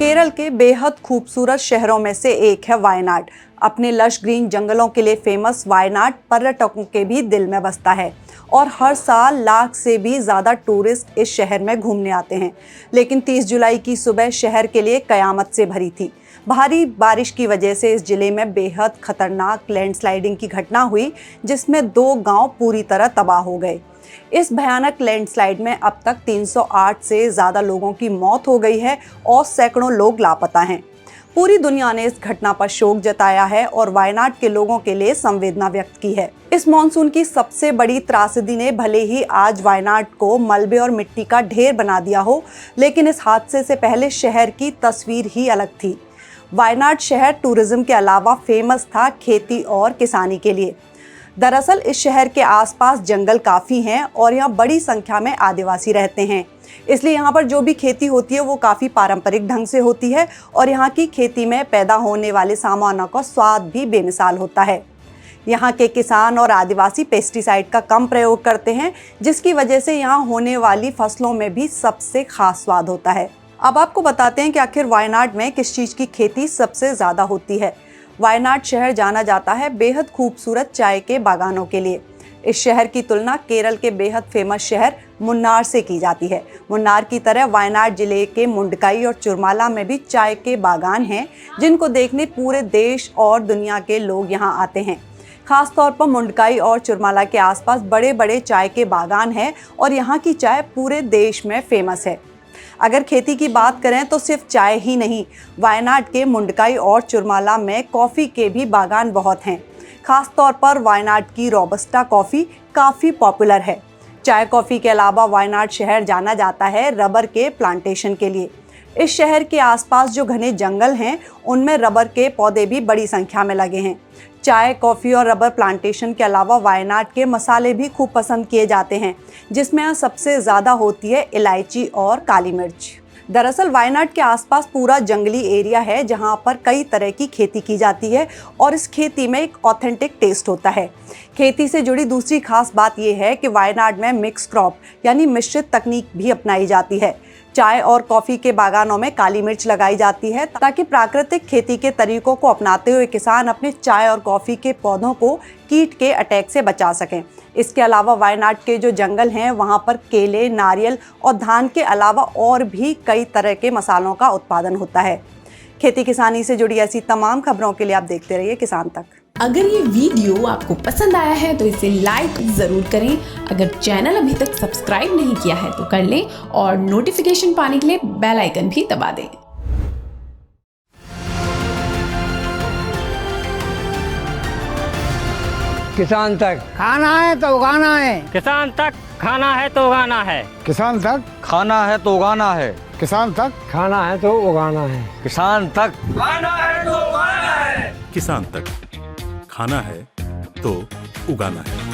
केरल के बेहद खूबसूरत शहरों में से एक है वायनाड। अपने लश ग्रीन जंगलों के लिए फेमस वायनाड पर्यटकों के भी दिल में बसता है और हर साल लाख से भी ज़्यादा टूरिस्ट इस शहर में घूमने आते हैं। लेकिन 30 जुलाई की सुबह शहर के लिए कयामत से भरी थी। भारी बारिश की वजह से इस जिले में बेहद खतरनाक लैंडस्लाइडिंग की घटना हुई, जिसमें 2 गांव पूरी तरह तबाह हो गए। इस भयानक लैंडस्लाइड में अब तक 308 से ज़्यादा लोगों की मौत हो गई है और सैकड़ों लोग लापता हैं। पूरी दुनिया ने इस घटना पर शोक जताया है और वायनाड के लोगों के लिए संवेदना व्यक्त की है। इस मॉनसून की सबसे बड़ी त्रासदी ने भले ही आज वायनाड को मलबे और मिट्टी का ढेर बना दिया हो, लेकिन इस हादसे से पहले शहर की तस्वीर ही अलग थी। वायनाड शहर टूरिज्म के अलावा फेमस था खेती और किसानी के लिए। दरअसल इस शहर के आसपास जंगल काफ़ी हैं और यहाँ बड़ी संख्या में आदिवासी रहते हैं, इसलिए यहाँ पर जो भी खेती होती है वो काफ़ी पारंपरिक ढंग से होती है और यहाँ की खेती में पैदा होने वाले सामानों का स्वाद भी बेमिसाल होता है। यहाँ के किसान और आदिवासी पेस्टिसाइड का कम प्रयोग करते हैं, जिसकी वजह से यहाँ होने वाली फसलों में भी सबसे खास स्वाद होता है। अब आपको बताते हैं कि आखिर वायनाड में किस चीज़ की खेती सबसे ज़्यादा होती है। वायनाड शहर जाना जाता है बेहद खूबसूरत चाय के बागानों के लिए। इस शहर की तुलना केरल के बेहद फेमस शहर मुन्नार से की जाती है। मुन्नार की तरह वायनाड जिले के मुंडकाई और चुरमाला में भी चाय के बागान हैं, जिनको देखने पूरे देश और दुनिया के लोग यहाँ आते हैं। खास तौर पर मुंडकाई और चुरमाला के आसपास बड़े बड़े चाय के बागान हैं और यहाँ की चाय पूरे देश में फेमस है। अगर खेती की बात करें तो सिर्फ चाय ही नहीं, वायनाड के मुंडकाई और चुरमाला में कॉफ़ी के भी बागान बहुत हैं। खास तौर पर वायनाड की रोबस्टा कॉफ़ी काफ़ी पॉपुलर है। चाय कॉफ़ी के अलावा वायनाड शहर जाना जाता है रबर के प्लांटेशन के लिए। इस शहर के आसपास जो घने जंगल हैं, उनमें रबर के पौधे भी बड़ी संख्या में लगे हैं। चाय, कॉफ़ी और रबर प्लांटेशन के अलावा वायनाड के मसाले भी खूब पसंद किए जाते हैं, जिसमें यहाँ सबसे ज़्यादा होती है इलायची और काली मिर्च। दरअसल वायनाड के आसपास पूरा जंगली एरिया है, जहाँ पर कई तरह की खेती की जाती है और इस खेती में एक ऑथेंटिक टेस्ट होता है। खेती से जुड़ी दूसरी खास बात यह है कि वायनाड में मिक्स क्रॉप यानी मिश्रित तकनीक भी अपनाई जाती है। चाय और कॉफ़ी के बागानों में काली मिर्च लगाई जाती है ताकि प्राकृतिक खेती के तरीकों को अपनाते हुए किसान अपने चाय और कॉफ़ी के पौधों को कीट के अटैक से बचा सकें। इसके अलावा वायनाड के जो जंगल हैं, वहाँ पर केले, नारियल और धान के अलावा और भी कई तरह के मसालों का उत्पादन होता है। खेती किसानी से जुड़ी ऐसी तमाम खबरों के लिए आप देखते रहिए किसान तक। अगर ये वीडियो आपको पसंद आया है तो इसे लाइक जरूर करें। अगर चैनल अभी तक सब्सक्राइब नहीं किया है तो कर लें और नोटिफिकेशन पाने के लिए बेल आइकन भी दबा दें। किसान तक खाना है तो उगाना है, किसान तक खाना है तो उगाना है, किसान तक खाना है तो उगाना है, किसान तक खाना है तो उगाना है, किसान तक खाना है तो उगाना है, किसान तक खाना है तो उगाना है।